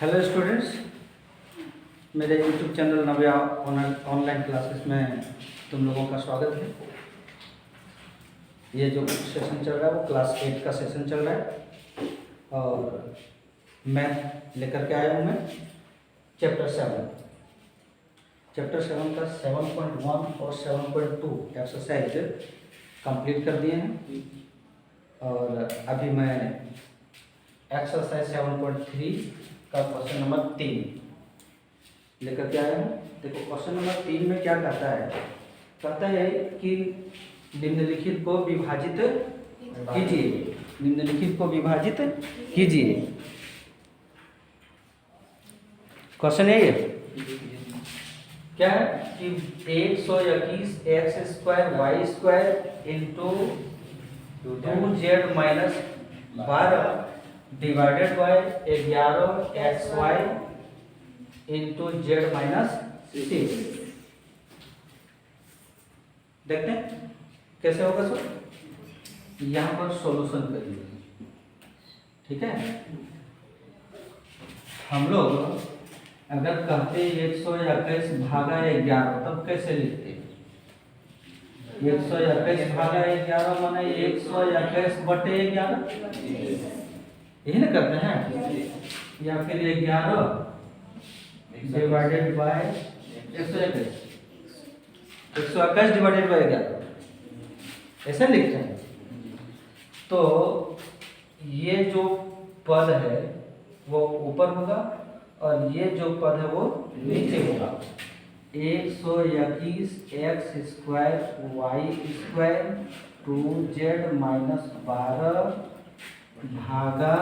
Hello students, मेरे YouTube channel नव्या online classes में तुम लोगों का स्वागत है। ये जो सेशन चल रहा है वो क्लास 8 का सेशन चल रहा है और मैथ लेकर के आया हूँ मैं। चैप्टर 7 का 7.1 और 7.2 एक्सरसाइज कंप्लीट कर दिए हैं और अभी मैं एक्सरसाइज 7.3 का क्वेश्चन नंबर 3 लेकर के आया हूँ। देखो क्वेश्चन नंबर 3 में क्या कहता है कि निम्नलिखित को विभाजित कीजिए। निम्नलिखित को विभाजित कीजिए। क्वेश्चन है ये क्या है कि 121 x square y square into 2z minus 12 divided by 11 x y into z minus 6। देखते हैं कैसे होगा सर। यहाँ पर सॉल्यूशन करिए, ठीक है। हम लोग अगर कहते 121 भागा 11 तब कैसे लिखते? 121 भागा 11 माने 121 बटे 11, यही ना करते हैं। या फिर 11 डिवाइडेड बाय 121 डिवाइडेड बाय 11 ऐसे लिखते हैं। तो ये जो पद है वो ऊपर होगा और ये जो पद है वो नीचे होगा। 121 x square y square 2z minus 12 भागा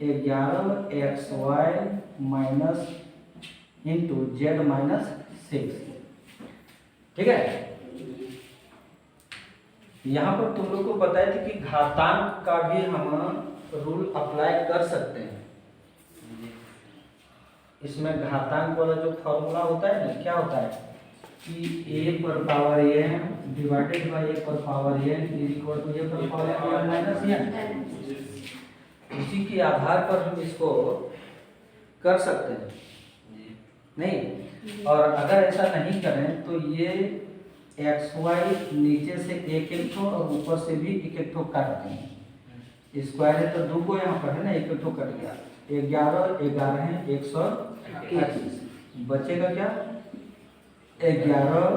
11 x y minus into z minus 6, ठीक है। यहाँ पर तुम लोग को बताया था कि घातांक का भी हम रूल अप्लाई कर सकते हैं। इसमें घातांक वाला जो फॉर्मूला होता है ना, क्या होता है कि a पर power n divided by a पर power n equal to a पर पावर n माइनस n। उसी के आधार पर हम इसको कर सकते हैं, नहीं। और अगर ऐसा नहीं करें तो ये एक्स वाई नीचे से एक एक ठो और ऊपर से भी एक एक ठो काट देंगे। स्क्वायर है तो 2 को यहाँ पर है ना, एक एक ठो कट गया। 11 है 128, बचेगा क्या? 11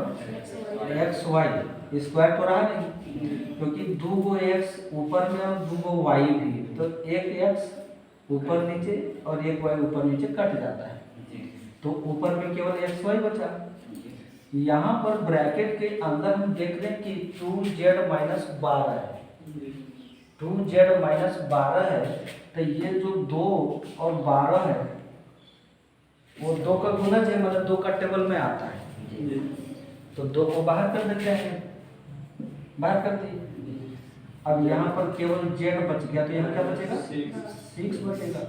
एक्स वाई स्क्वायर तो रहा नहीं, क्योंकि 2 गो एक्स ऊपर में और 2 गो वाई भी, तो एक एक्स ऊपर नीचे और एक वाई ऊपर नीचे कट जाता है, तो ऊपर में केवल एक्स वाई बचा। यहाँ पर ब्रैकेट के अंदर हम देख रहे हैं कि 2z माइनस 12 है। 2z माइनस 12 है तो ये जो 2 और 12 है वो 2 का गुणज है, मतलब 2 का टेबल में आता है। तो 2 को बाहर कर देते हैं, बाहर कर दिए। अब यहाँ पर केवल z बच गया, तो यहाँ क्या बचेगा? 6 बचेगा।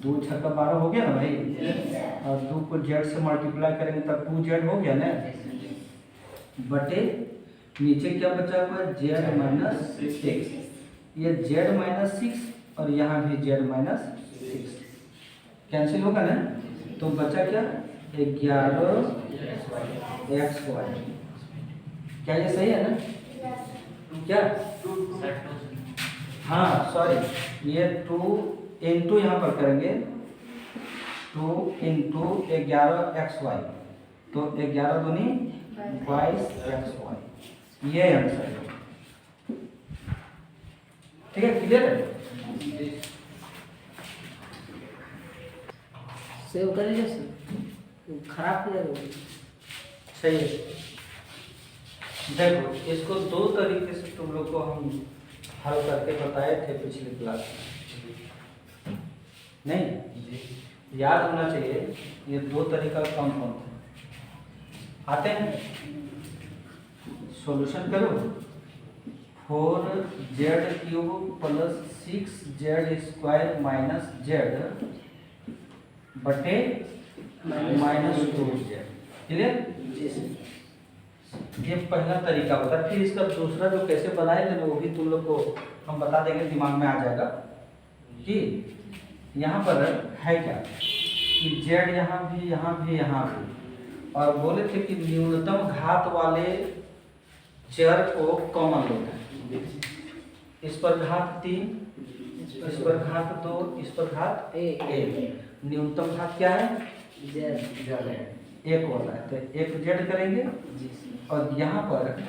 2 छक्का 12 हो गया ना भाई, और 2 को z से मल्टीप्लाई करेंगे तब 2z हो गया ना, बटे नीचे क्या बचा हुआ है? z minus 6। ये z माइनस 6 और यहाँ भी z माइनस 6 कैंसिल होगा ना, तो बचा क्या? 11 एक्स वाई। क्या ये सही है ना? क्या? हाँ सॉरी, ये 2 इंटू यहाँ पर करेंगे 2 इंटू 11 एक्स वाई, तो 11 दूनी 22 एक्स वाई, ये आंसर है। ठीक है, क्लियर है? सेव कर लीजिए सर, खराब हो जाएगा। सही है। देखो इसको 2 तरीके से तुम लोग को हम हल करके बताए थे पिछली क्लास में, नहीं याद होना चाहिए। ये 2 तरीका कौन कौन थे आते हैं? सॉल्यूशन करो। 4z cube plus 6z square minus z बटे माइनस 2z। क्लियर? ये पहला तरीका होता है। फिर इसका दूसरा जो कैसे बनाए थे ना, वो भी तुम लोग को हम बता देंगे, दिमाग में आ जाएगा कि यहाँ पर है क्या कि जेड यहाँ भी यहाँ भी यहाँ भी, और बोले थे कि न्यूनतम घात वाले चर को कॉमन लेना है। इस पर घात 3, इस पर घात 2, इस पर घात 1। न्यूनतम घात क्या है? जेड है, 1 वाला है, तो 1 जेड करेंगे। और यहाँ पर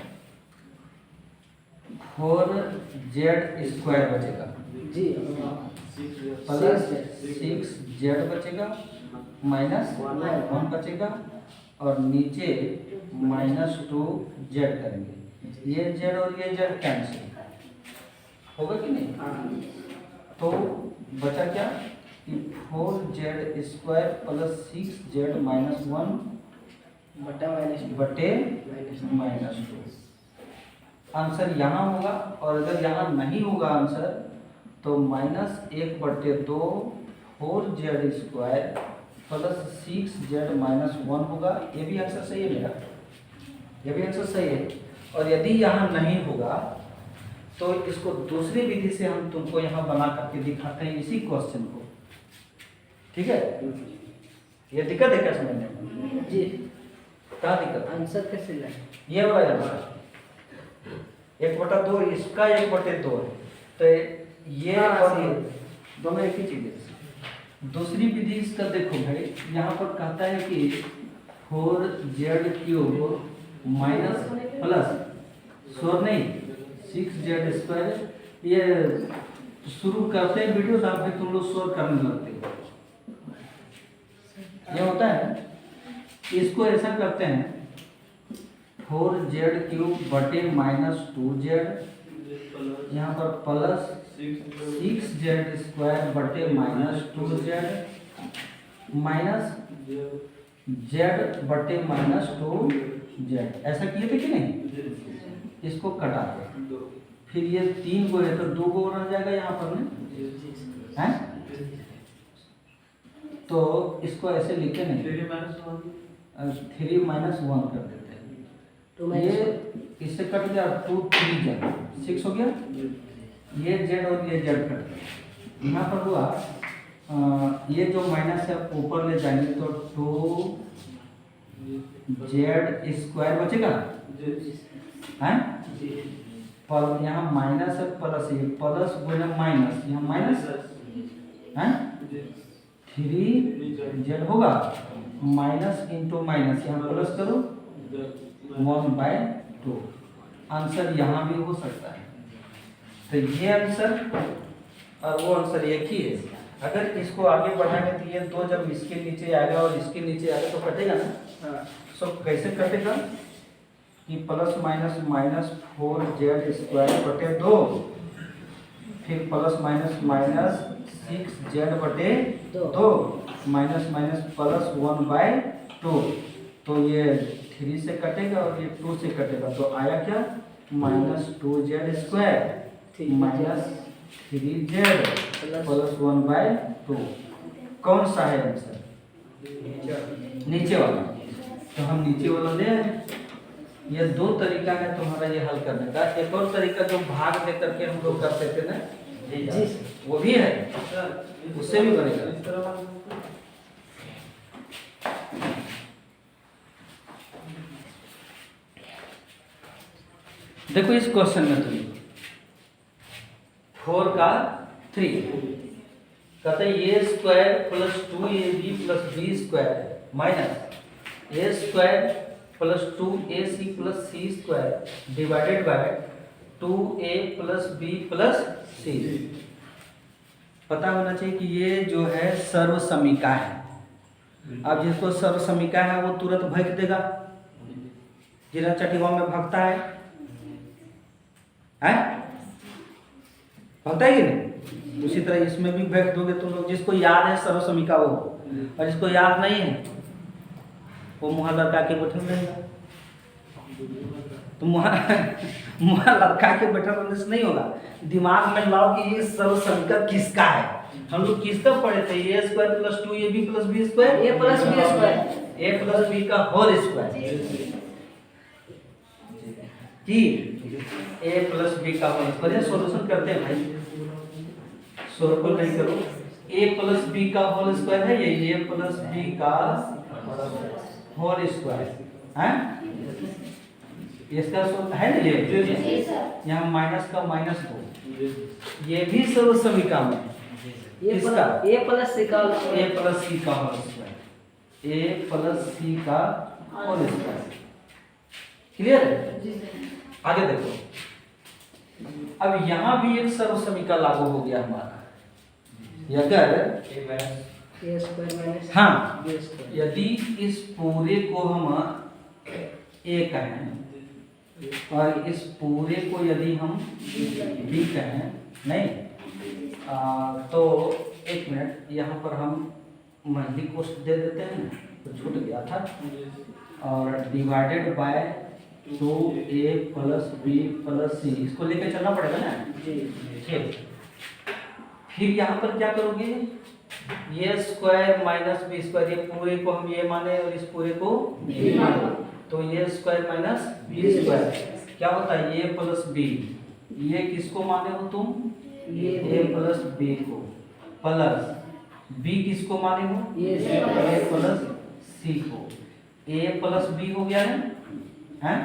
4z² बचेगा जी, प्लस 6z बचेगा माइनस 1 बचेगा, और नीचे -2z करेंगे। ये z और ये z कैंसिल होगा कि नहीं? तो बचा क्या कि 4z² प्लस 6z माइनस 1 बटे -2। आंसर यहाँ होगा, और अगर यहाँ नहीं होगा आंसर तो -1 बटे 2 4z² प्लस 6z माइनस 1 होगा। ये भी आंसर सही है मेरा, ये भी आंसर सही है। और यदि यहाँ नहीं होगा तो इसको दूसरी विधि से हम तुमको यहाँ बना करके दिखाते हैं इसी क्वेश्चन को, ठीक है? ये दिक्कत है क्या समझने में? जी, क्या दिक्कत? आंसर कैसे लाए? ये वाला आंसर 1/2, इसका 1/2 है, तो ये और ये दोनों एक ही चीज है। दूसरी विधि इसका देखो भाई, यहाँ पर कहता है कि 4z³ माइनस प्लस 6z²। ये शुरू करते हैं वीडियो तो फिर तुम लोग शोर करने लगते हो। ये होता है, इसको ऐसा करते हैं 4z³ बटे -2z, यहाँ पर प्लस 6z² बटे -2z माइनस z बटे -2z। ऐसा किए थे कि नहीं? इसको कटा दो, फिर ये 3 को है तो 2 को रह जाएगा यहाँ पर में, हैं? तो इसको ऐसे लिखे नहीं, 3 माइनस 1 कर देते हैं, तो ये इससे कट गया, 2 3 जा 6 हो गया। ये z और ये z कट गया। यहाँ पर हुआ ये जो माइनस है ऊपर ले जाएंगे तो 2z² बचेगा, हैं? पर यहाँ माइनस है प्लस, ये प्लस बोले माइनस, यहाँ माइनस हैं, 3z होगा माइनस इंटू माइनस, यहाँ प्लस करो 1/2। आंसर यहाँ भी हो सकता है। तो ये आंसर और वो आंसर एक ही है। अगर इसको आगे बढ़ाएंगे तो ये 2 जब इसके नीचे आएगा और इसके नीचे आएगा तो कटेगा ना। सो कैसे कटेगा कि प्लस माइनस माइनस 4z² बटे 2, फिर प्लस माइनस माइनस 6z बटे 2 माइनस माइनस प्लस 1/2। तो ये 3 से कटेगा और ये 2 से कटेगा, तो आया क्या -2z² माइनस 3z प्लस 1/2। कौन सा है आंसर? नीचे वाला। तो हम नीचे वाला ले आए। ये 2 तरीका है तुम्हारा ये हल करने का। एक और तरीका जो भाग दे करके हम लोग करते थे ना, वो भी है, उससे भी बनेगा। देखो इस क्वेश्चन में तुम 4 का 3 कहते हैं a² plus 2ab plus b² minus a² plus 2ac plus c² divided by 2a plus b plus c। पता होना चाहिए कि ये जो है सर्वसमीका है। अब जिसको सर्वसमीका है वो तुरंत भग देगा, जिला चटिवा में भगता है, भगता है कि नहीं? उसी तरह इसमें भी भग दोगे तुम लोग। जिसको याद है सर्वसमीका वो, और जिसको याद नहीं है वो मुँह लड़का के बैठल रहेगा। तो मुँह लड़का के बैठल रहने से नहीं होगा। दिमाग में लाओ कि ये सर्वसमीका किसका है। हम लोग किसका पढ़े थे? a² plus 2ab plus b², a plus b² a plus b का होल स्क्वायर कि a प्लस b का होल स्क्वायर। सोल्यूशन करते हैं भाई, सोल्व नहीं करो। ए प्लस बी का होल स्क्वायर है, ये ए प्लस बी का होल स्क्वायर है, इसका है ना ये, यहाँ माइनस का -2, ये भी सर्व समीका में इसका ए प्लस सी का ए प्लस सी का होल स्क्वायर, ए प्लस सी का होल स्क्वायर। क्लियर है? आगे देखो, अब यहाँ भी एक सर्व समीका लागू हो गया हमारा। अगर ए स्क्वायर माइनस हाँ, बी स्क्वायर, यदि इस पूरे को हम ए कहें और इस पूरे को यदि हम बी कहें, नहीं तो एक मिनट, यहाँ पर हम मंथली कॉस्ट दे देते हैं, तो छूट गया था, और divided by 2a plus B plus C, इसको लेकर चलना पड़ेगा ना जी। ठीक, फिर यहाँ पर क्या करोगे, ये स्क्वायर माइनस बी स्क्वायर, ये पूरे को हम ये माने और इस पूरे को बी माने, तो ये स्क्वायर माइनस बी स्क्वायर क्या होता है, ये प्लस बी, ये किसको माने हो तुम, ए प्लस बी को, प्लस बी किसको माने हो, ए प्लस सी को, ए प्लस बी हो गया है, हैं?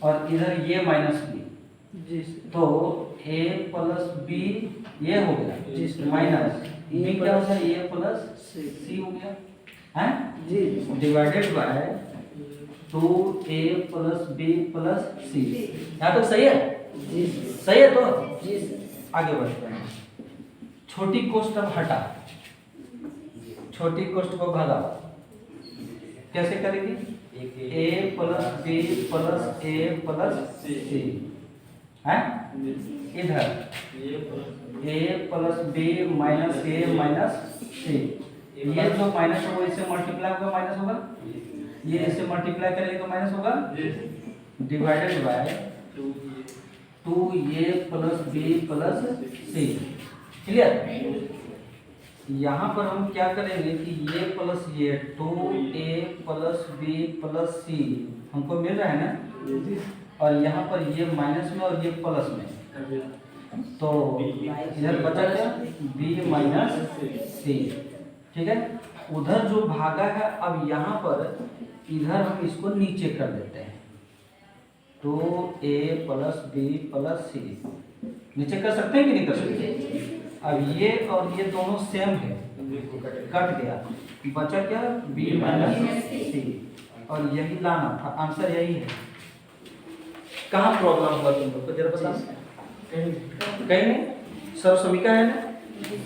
और इधर ये माइनस बी, तो ए प्लस बी ये हो गया माइनस बी, क्या हो गया, ए प्लस सी हो गया है जी, divided by 2a plus B plus सी। यहाँ तक सही है? जी सही है तो जी आगे बढ़ते हैं। छोटी कोष्ट अब हटा, छोटी कोष्ट को भगाओ, कैसे करेंगे, a plus B plus A plus C है, इधर a plus B minus A minus C, ये जो माइनस है वो इससे मल्टीप्लाई होगा, माइनस होगा, ये इससे मल्टीप्लाई करेंगे तो माइनस होगा, divided by 2a plus B plus c. Clear? यहाँ पर हम क्या करेंगे कि ये प्लस ये 2a प्लस बी प्लस सी हमको मिल रहा है ना, और यहाँ पर ये माइनस में और ये प्लस में, तो इधर बचा क्या, b माइनस सी। ठीक है, उधर जो भागा है, अब यहाँ पर इधर हम इसको नीचे कर देते हैं, तो a प्लस बी प्लस सी नीचे कर सकते हैं कि नहीं कर सकते? अब ये और ये दोनों सेम है, कट गया, बचा क्या, b माइनस सी, और यही लाना था, आंसर यही है। कहाँ प्रॉब्लम हुआ तुम लोग को जरा बता, कहीं नहीं, सर्व समीका है ना,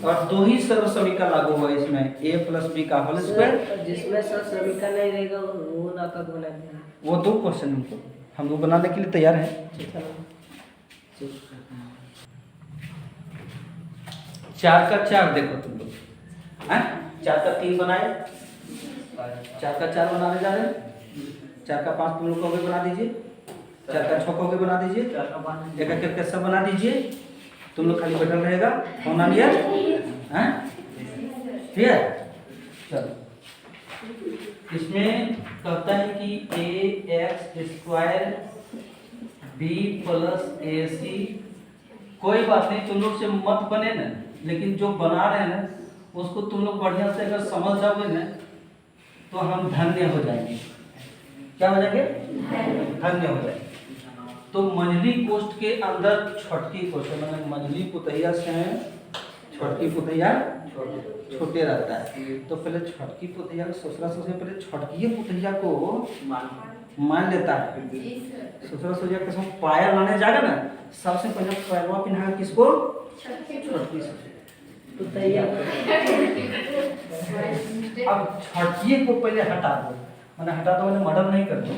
और दो ही सर्व समीका लागू हुआ इसमें, a प्लस बी का होल स्क्वायर, जिसमें सर्व समीका नहीं रहेगा वो ना कब बनाते हैं, वो दो क्वेश्चन हमको हम लोग बनाने के लिए तैयार हैं। 4 का 4 देखो तुम लोग, हैं? 4 का 3 बनाए, 4 का 4 बनाने जा रहे हैं, 4 का 5 तुम लोग को भी बना दीजिए, 4 का 6 को भी बना दीजिए, एक एक करके सब बना दीजिए, तुम लोग खाली बैठल रहेगा, फोन आ लिया, हैं? ठीक है, चलो, इसमें कहता है कि ए एक्स स्क्वायर बी प्लस ए सी, कोई बात नहीं, तुम लोग से मत बने ना, लेकिन जो बना रहे हैं ना उसको तुम लोग बढ़िया से अगर समझ जाओगे ना तो हम धन्य हो जाएंगे। क्या हो जाएंगे? धन्य हो जाएंगे। तो मंझली कोष्ठ के अंदर छठकी कोष्ठ, मतलब मंझली पुतैया से छठकी पुतैया छोटे रहता है, तो पहले छठकी पुतैया को ससुरा सबसे पहले छठकी पुतैया को मान लेता है, ससुरा सोचा के सब पाया लाने जाएगा ना, सबसे पहले पैरवा पिन्हाएगा किसको, छठकी पुतैया। अब छठकी को पहले हटा दो, मैंने हटा दो, मैंने मर्डर नहीं कर दो,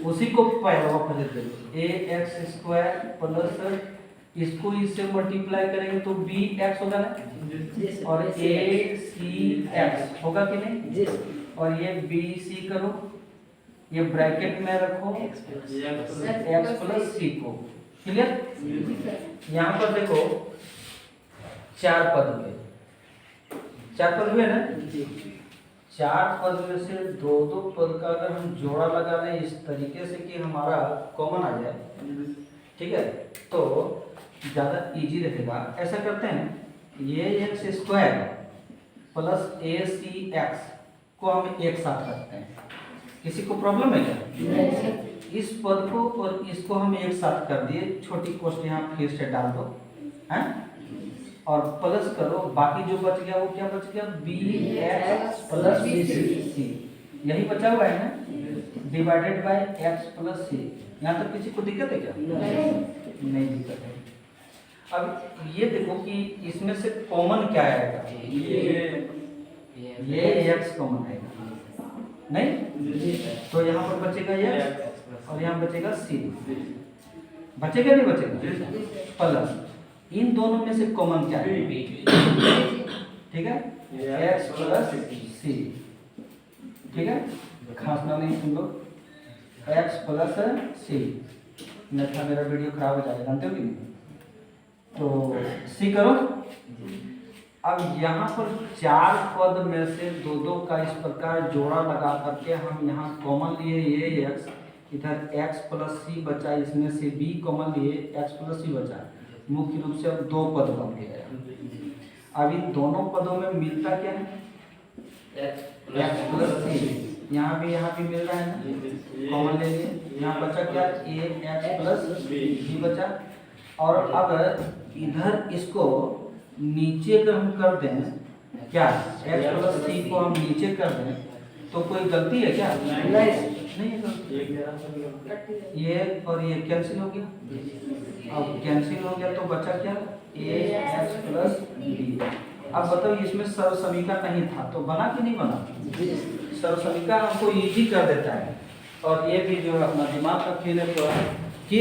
उसी को पैरवा पहले दे दो, ए एक्स स्क्वायर प्लस इसको इससे मल्टीप्लाई करेंगे तो बी एक्स होगा ना, और ए सी एक्स होगा कि नहीं, और ये बी सी करो, ये ब्रैकेट में रखो एक्स प्लस सी को। क्लियर? यहाँ पर देखो 4 पद हुए, 4 पद हुए ना, 4 पद में से 2-2 पद का अगर हम जोड़ा लगा लें इस तरीके से कि हमारा कॉमन आ जाए, ठीक है, तो ज़्यादा इजी रहेगा। ऐसा करते हैं ये एक्स स्क्वायर प्लस ए सी एक्स को हम एक साथ रखते हैं। किसी को प्रॉब्लम है क्या? इस पद को और इसको हम एक साथ कर दिए, छोटी कोष्ठ यहाँ फिर से डाल दो हैं और प्लस करो, बाकी जो बच गया वो क्या बच गया? B x plus b c, यही बचा हुआ है ना, डिवाइडेड बाय एक्स प्लस सी। यहाँ तक किसी को दिक्कत है क्या? नहीं दिक्कत है। अब ये देखो कि इसमें से कॉमन क्या आएगा? ये एक्स कॉमन आएगा नहीं, तो यहाँ पर बचेगा ये और यहाँ बचेगा सी, बचेगा नहीं बचेगा? प्लस इन दोनों में से कॉमन क्या है? ठीक है, एक्स प्लस सी, ठीक है, खासना नहीं सुन लो, एक्स प्लस सी, नहीं था मेरा वीडियो खराब हो जाएगा, जानते हो कि नहीं? तो सी करो। अब यहाँ पर चार पद में से दो दो का इस प्रकार जोड़ा लगा करके हम यहाँ कॉमन लिए, ये एक्स इधर एक्स प्लस सी बचा, इसमें से बी कॉमन लिए, एक्स प्लस सी बचा, मुख्य रूप से अब दो पद बन गए। अब इन दोनों पदों में मिलता क्या है? एक्स प्लस सी, यहाँ भी मिल रहा है ना, कॉमन ले लिए, यहाँ बचा क्या? ए एक्स प्लस बी बचा। और अब इधर इसको नीचे अगर हम कर दें क्या, एक्स प्लस सी को हम नीचे कर दें तो कोई गलती है क्या? नहीं है गलती। ये और ये कैंसिल हो गया, अब कैंसिल हो गया तो बचा क्या? ए एक्स प्लस बी। अब बताओ इसमें सर्वसमीका नहीं था तो बना कि नहीं बना? सर्वसमीका हमको इजी कर देता है। और ये भी जो है अपना दिमाग का खेल है कि